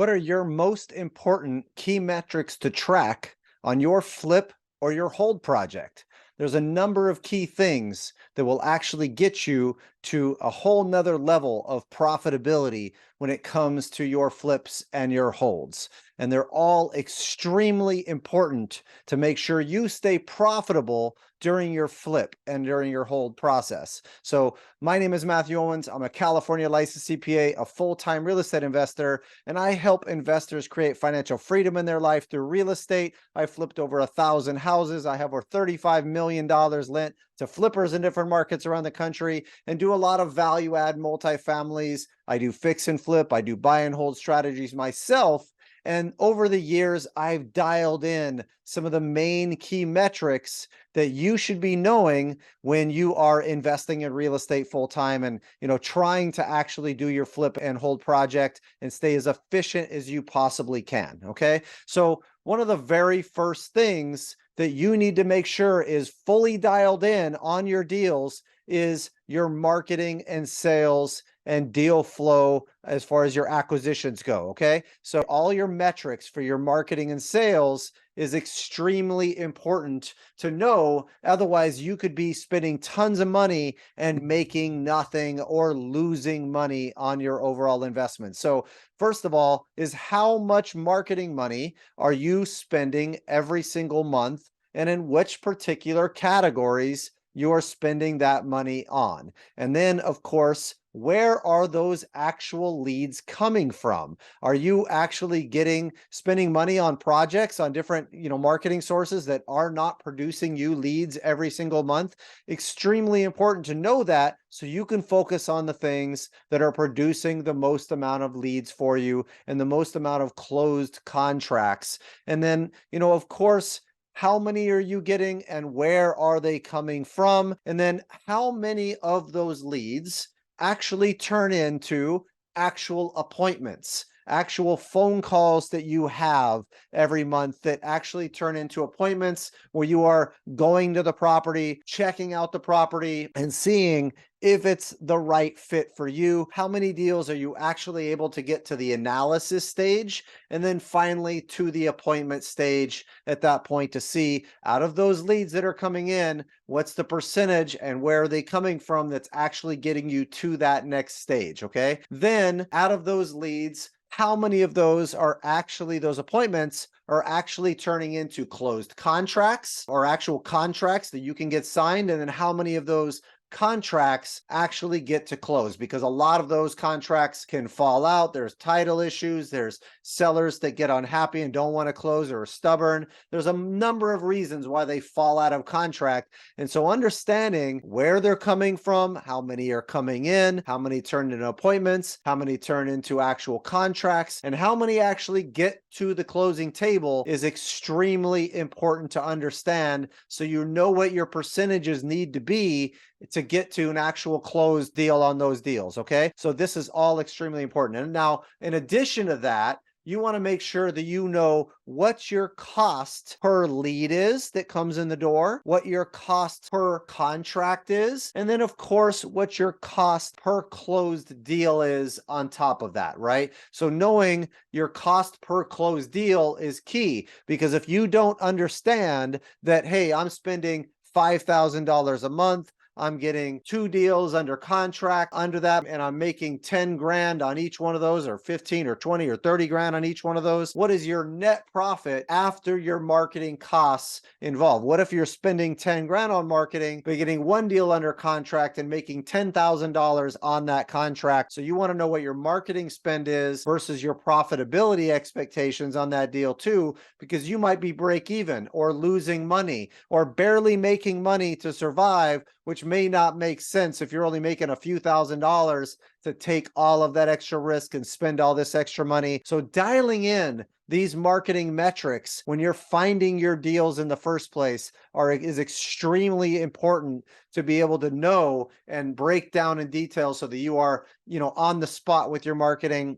what are your most important key metrics to track on your flip or your hold project? There's a number of key things that will actually get you to a whole nother level of profitability when it comes to your flips and your holds. And they're all extremely important to make sure you stay profitable during your flip and during your hold process. So my name is Mathew Owens. I'm a California licensed CPA, a full-time real estate investor, and I help investors create financial freedom in their life through real estate. I flipped over 1,000 houses. I have over $35 million lent to flippers in different markets around the country, and do a lot of value add multifamilies. I do fix and flip. I do buy and hold strategies myself. And over the years, I've dialed in some of the main key metrics that you should be knowing when you are investing in real estate full time and, trying to actually do your flip and hold project and stay as efficient as you possibly can. Okay. So one of the very first things that you need to make sure is fully dialed in on your deals is your marketing and sales and deal flow as far as your acquisitions go. Okay. So all your metrics for your marketing and sales is extremely important to know. Otherwise, you could be spending tons of money and making nothing or losing money on your overall investment. So first of all, is how much marketing money are you spending every single month, and in which particular categories you are spending that money on? And then, of course, where are those actual leads coming from? Are you actually spending money on projects on different, marketing sources that are not producing you leads every single month? Extremely important to know that, so you can focus on the things that are producing the most amount of leads for you and the most amount of closed contracts. And then, of course, how many are you getting and where are they coming from? And then how many of those leads actually turn into actual appointments, actual phone calls that you have every month that actually turn into appointments where you are going to the property, checking out the property, and seeing if it's the right fit for you. How many deals are you actually able to get to the analysis stage, and then finally to the appointment stage at that point to see, out of those leads that are coming in, what's the percentage and where are they coming from that's actually getting you to that next stage. Okay. Then out of those leads, how many of those appointments are actually turning into closed contracts or actual contracts that you can get signed? And then how many of those contracts actually get to close? Because a lot of those contracts can fall out. There's title issues. There's sellers that get unhappy and don't want to close or are stubborn. There's a number of reasons why they fall out of contract. And so understanding where they're coming from, how many are coming in, how many turn into appointments, how many turn into actual contracts, and how many actually get to the closing table is extremely important to understand, so you know what your percentages need to be to get to an actual closed deal on those deals. Okay. So this is all extremely important. And now, in addition to that, you want to make sure that you know what your cost per lead is that comes in the door, what your cost per contract is, and then, of course, what your cost per closed deal is on top of that, right? So knowing your cost per closed deal is key, because if you don't understand that, hey, I'm spending $5,000 a month, I'm getting 2 deals under contract under that, and I'm making 10 grand on each one of those, or 15 or 20 or 30 grand on each one of those. What is your net profit after your marketing costs involved? What if you're spending 10 grand on marketing, but getting 1 deal under contract and making $10,000 on that contract? So you want to know what your marketing spend is versus your profitability expectations on that deal too, because you might be break even or losing money or barely making money to survive, which may not make sense if you're only making a few $1,000s to take all of that extra risk and spend all this extra money. So dialing in these marketing metrics when you're finding your deals in the first place is extremely important to be able to know and break down in detail, so that you are, on the spot with your marketing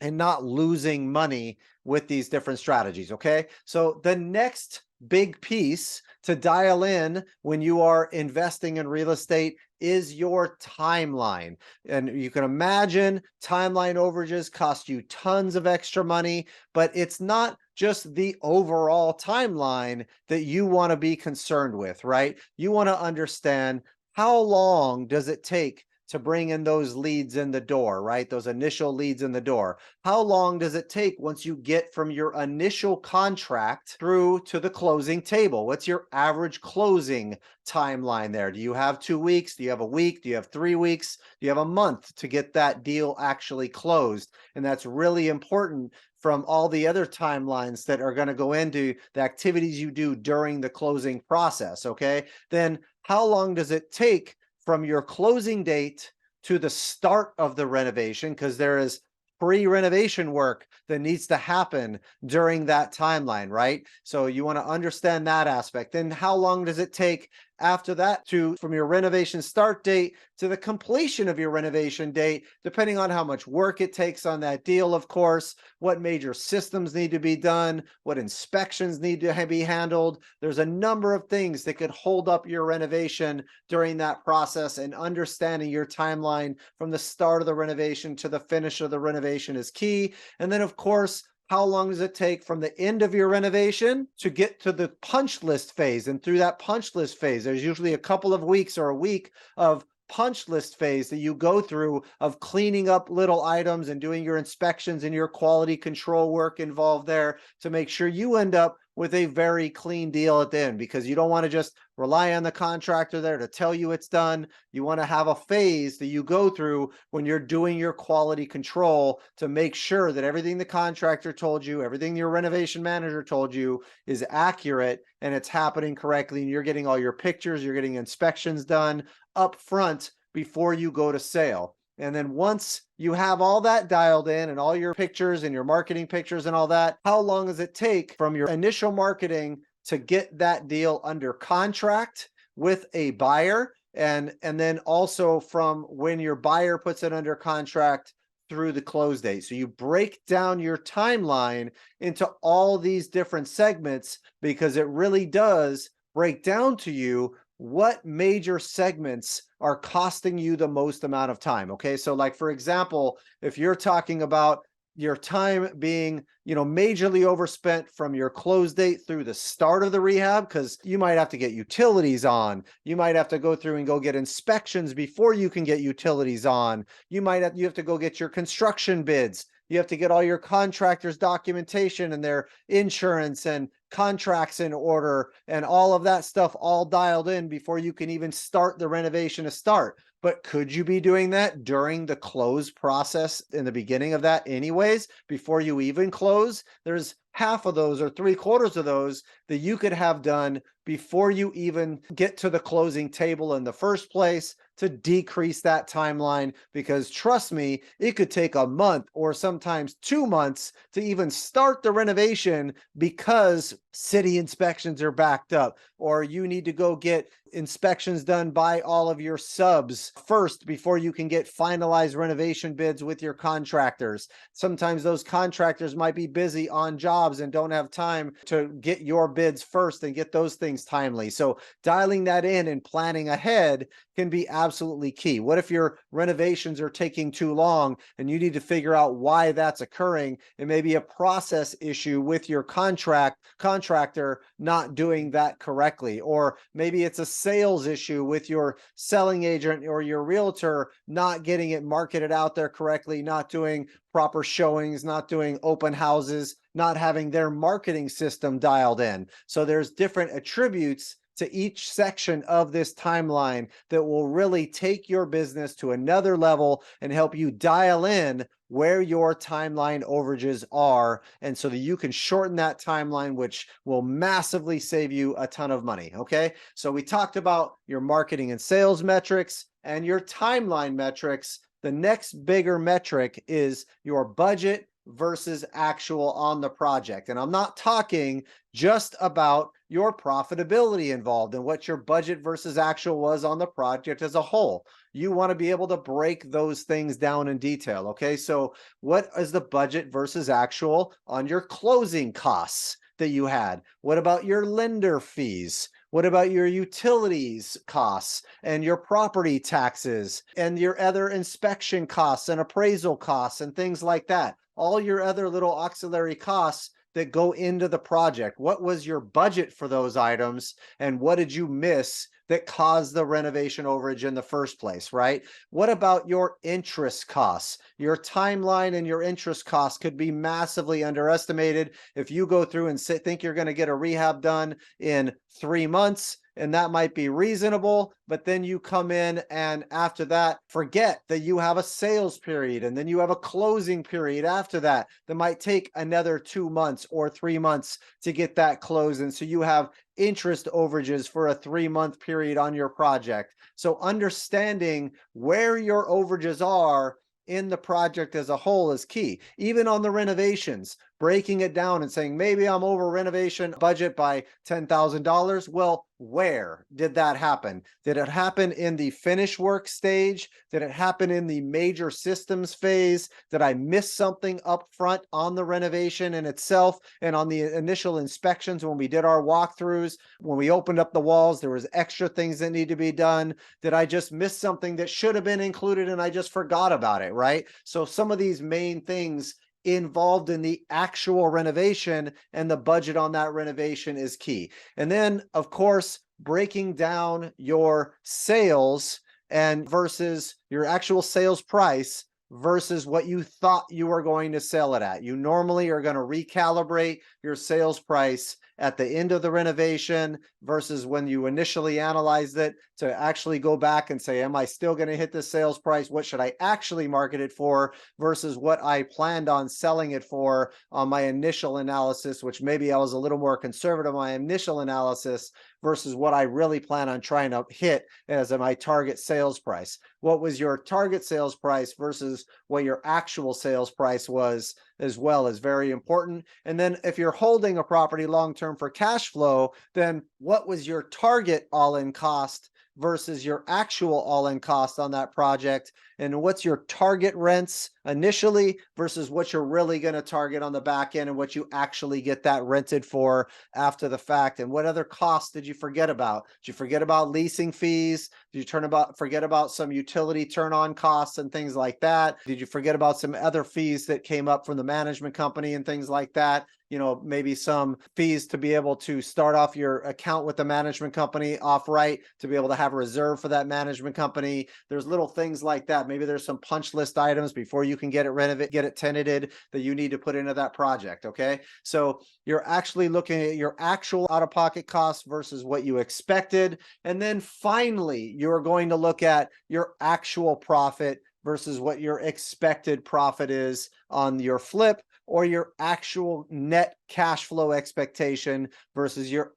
and not losing money with these different strategies. Okay. So the next big piece to dial in when you are investing in real estate is your timeline. And you can imagine timeline overages cost you tons of extra money, but it's not just the overall timeline that you want to be concerned with, right? You want to understand, how long does it take to bring in those leads in the door, right? Those initial leads in the door. How long does it take once you get from your initial contract through to the closing table? What's your average closing timeline there? Do you have 2 weeks? Do you have a week? Do you have 3 weeks? Do you have a month to get that deal actually closed? And that's really important from all the other timelines that are going to go into the activities you do during the closing process, okay? Then how long does it take from your closing date to the start of the renovation? Because there is pre-renovation work that needs to happen during that timeline, right? So you want to understand that aspect. Then how long does it take after that from your renovation start date to the completion of your renovation date, depending on how much work it takes on that deal, of course, what major systems need to be done, what inspections need to be handled. There's a number of things that could hold up your renovation during that process, and understanding your timeline from the start of the renovation to the finish of the renovation is key. And then, of course, how long does it take from the end of your renovation to get to the punch list phase? And through that punch list phase, there's usually a couple of weeks or a week of punch list phase that you go through of cleaning up little items and doing your inspections and your quality control work involved there to make sure you end up with a very clean deal at the end, because you don't want to just rely on the contractor there to tell you it's done. You want to have a phase that you go through when you're doing your quality control to make sure that everything the contractor told you, everything your renovation manager told you is accurate and it's happening correctly, and you're getting all your pictures, you're getting inspections done up front before you go to sale. And then once you have all that dialed in and all your pictures and your marketing pictures and all that, how long does it take from your initial marketing to get that deal under contract with a buyer? And then also from when your buyer puts it under contract through the close date. So you break down your timeline into all these different segments, because it really does break down to you what major segments are costing you the most amount of time. Okay. So like, for example, if you're talking about your time being, majorly overspent from your close date through the start of the rehab, because you might have to get utilities on, you might have to go through and go get inspections before you can get utilities on, you have to go get your construction bids, you have to get all your contractors' documentation and their insurance and contracts in order and all of that stuff all dialed in before you can even start the renovation to start. But could you be doing that during the close process in the beginning of that anyways, before you even close? There's half of those or 3/4 of those that you could have done before you even get to the closing table in the first place, to decrease that timeline. Because trust me, it could take a month or sometimes 2 months to even start the renovation, because city inspections are backed up, or you need to go get inspections done by all of your subs first before you can get finalized renovation bids with your contractors. Sometimes those contractors might be busy on jobs and don't have time to get your bids first and get those things timely. So dialing that in and planning ahead can be absolutely key. What if your renovations are taking too long and you need to figure out why that's occurring? It may be a process issue with your contractor not doing that correctly, or maybe it's a sales issue with your selling agent or your realtor not getting it marketed out there correctly, not doing proper showings, not doing open houses, not having their marketing system dialed in. So there's different attributes to each section of this timeline that will really take your business to another level and help you dial in where your timeline overages are, and so that you can shorten that timeline, which will massively save you a ton of money. Okay, so we talked about your marketing and sales metrics and your timeline metrics. The next bigger metric is your budget versus actual on the project. And I'm not talking just about your profitability involved and what your budget versus actual was on the project as a whole. You want to be able to break those things down in detail. Okay, so what is the budget versus actual on your closing costs? that you had? What about your lender fees? What about your utilities costs and your property taxes and your other inspection costs and appraisal costs and things like that? All your other little auxiliary costs that go into the project. What was your budget for those items and what did you miss that caused the renovation overage in the first place, right? What about your interest costs? Your timeline and your interest costs could be massively underestimated. If you go through and think you're going to get a rehab done in 3 months, and that might be reasonable, but then you come in and after that, forget that you have a sales period and then you have a closing period after that that might take another 2 months or 3 months to get that closed. And so you have interest overages for a 3-month period on your project. So understanding where your overages are in the project as a whole is key. Even on the renovations, breaking it down and saying, maybe I'm over renovation budget by $10,000. Well, where did that happen? Did it happen in the finish work stage? Did it happen in the major systems phase? Did I miss something up front on the renovation in itself and on the initial inspections when we did our walkthroughs? When we opened up the walls, there was extra things that need to be done. Did I just miss something that should have been included and I just forgot about it, right? So some of these main things involved in the actual renovation and the budget on that renovation is key. And then, of course, breaking down your sales and versus your actual sales price versus what you thought you were going to sell it at. You normally are going to recalibrate your sales price at the end of the renovation versus when you initially analyzed it to actually go back and say, am I still going to hit the sales price? What should I actually market it for versus what I planned on selling it for on my initial analysis, which maybe I was a little more conservative on my initial analysis versus what I really plan on trying to hit as my target sales price. What was your target sales price versus what your actual sales price was as well is very important. And then if you're holding a property long-term for cash flow, then what was your target all-in cost versus your actual all-in cost on that project? And what's your target rents initially versus what you're really going to target on the back end and what you actually get that rented for after the fact? And what other costs did you forget about? Did you forget about leasing fees? Did you forget about some utility turn-on costs and things like that? Did you forget about some other fees that came up from the management company and things like that? You know, maybe some fees to be able to start off your account with the management company off right, to be able to have a reserve for that management company. There's little things like that. Maybe there's some punch list items before you can get it renovated, get it tenanted that you need to put into that project. Okay. So you're actually looking at your actual out-of-pocket costs versus what you expected. And then finally, you're going to look at your actual profit versus what your expected profit is on your flip, or your actual net cash flow expectation versus your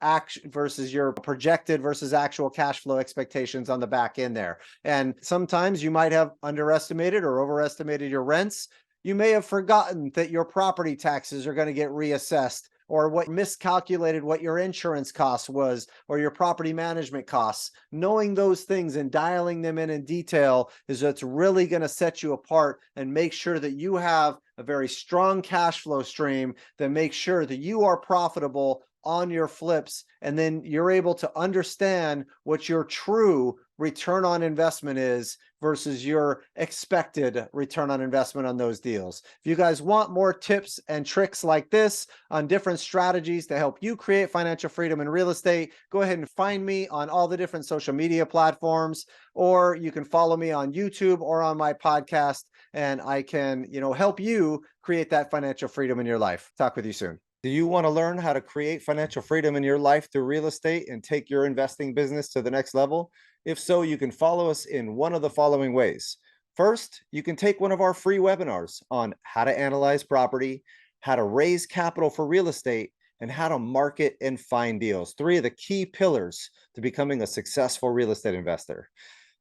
projected versus actual cash flow expectations on the back end there. And sometimes you might have underestimated or overestimated your rents. You may have forgotten that your property taxes are going to get reassessed, or what miscalculated what your insurance cost was, or your property management costs. Knowing those things and dialing them in detail is what's really going to set you apart and make sure that you have a very strong cash flow stream that makes sure that you are profitable on your flips, and then you're able to understand what your true return on investment is versus your expected return on investment on those deals. If you guys want more tips and tricks like this on different strategies to help you create financial freedom in real estate, go ahead and find me on all the different social media platforms, or you can follow me on YouTube or on my podcast, and I can, help you create that financial freedom in your life. Talk with you soon. Do you want to learn how to create financial freedom in your life through real estate and take your investing business to the next level? If so, you can follow us in one of the following ways. First, you can take one of our free webinars on how to analyze property, how to raise capital for real estate, and how to market and find deals. 3 of the key pillars to becoming a successful real estate investor.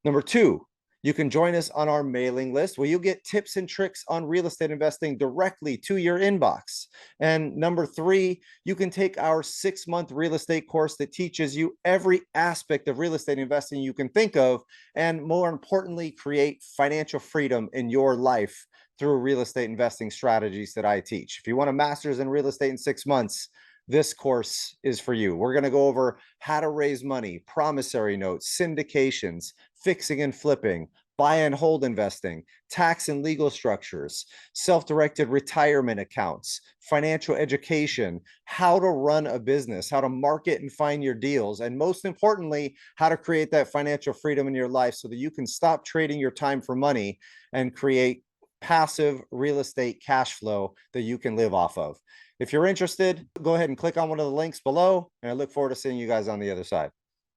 Number 2, you can join us on our mailing list where you'll get tips and tricks on real estate investing directly to your inbox. And number 3, you can take our 6-month real estate course that teaches you every aspect of real estate investing you can think of, and more importantly, create financial freedom in your life through real estate investing strategies that I teach. If you want a master's in real estate in 6 months, this course is for you. We're going to go over how to raise money, promissory notes, syndications, fixing and flipping, buy and hold investing, tax and legal structures, self-directed retirement accounts, financial education, how to run a business, how to market and find your deals, and most importantly, how to create that financial freedom in your life so that you can stop trading your time for money and create passive real estate cash flow that you can live off of. If you're interested, go ahead and click on one of the links below, and I look forward to seeing you guys on the other side.